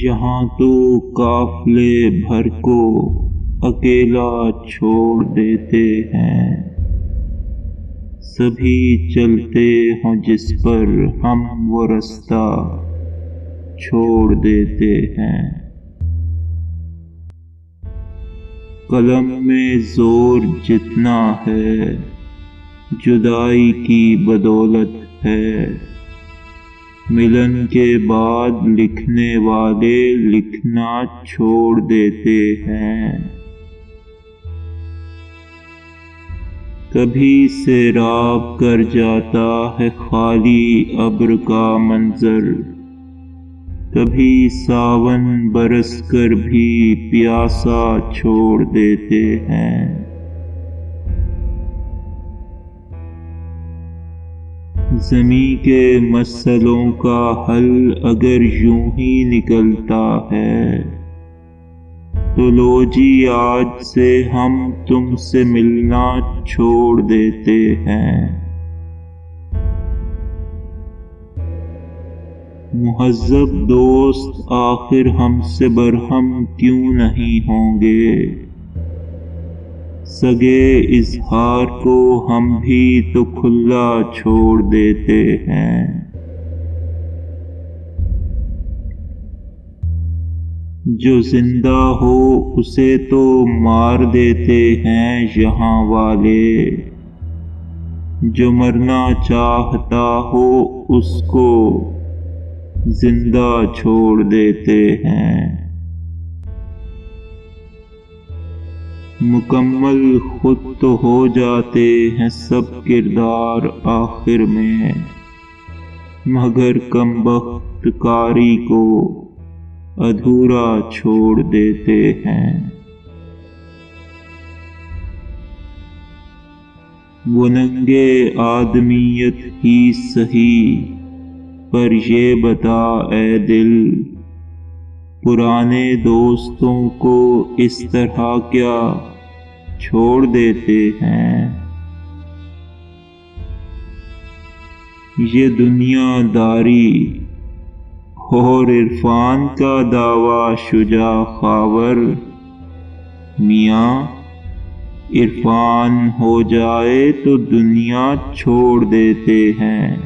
یہاں تو قافلے بھر کو اکیلا چھوڑ دیتے ہیں، سبھی چلتے ہوں جس پر ہم وہ رستہ چھوڑ دیتے ہیں۔ قلم میں زور جتنا ہے جدائی کی بدولت ہے، ملن کے بعد لکھنے والے لکھنا چھوڑ دیتے ہیں۔ کبھی سیراب کر جاتا ہے خالی ابر کا منظر، کبھی ساون برس کر بھی پیاسا چھوڑ دیتے ہیں۔ زمیں کے مسئلوں کا حل اگر یوں ہی نکلتا ہے تو لو جی آج سے ہم تم سے ملنا چھوڑ دیتے ہیں۔ مہذب دوست آخر ہم سے برہم کیوں نہیں ہوں گے، سگے اظہار کو ہم بھی تو کھلا چھوڑ دیتے ہیں۔ جو زندہ ہو اسے تو مار دیتے ہیں یہاں والے، جو مرنا چاہتا ہو اس کو زندہ چھوڑ دیتے ہیں۔ مکمل خود تو ہو جاتے ہیں سب کردار آخر میں، مگر کم بخت کاری کو ادھورا چھوڑ دیتے ہیں۔ وہ ننگے آدمیت ہی سہی، پر یہ بتا اے دل، پرانے دوستوں کو اس طرح کیا چھوڑ دیتے ہیں۔ یہ دنیا داری اور عرفان کا دعویٰ شجاع خاور، میاں عرفان ہو جائے تو دنیا چھوڑ دیتے ہیں۔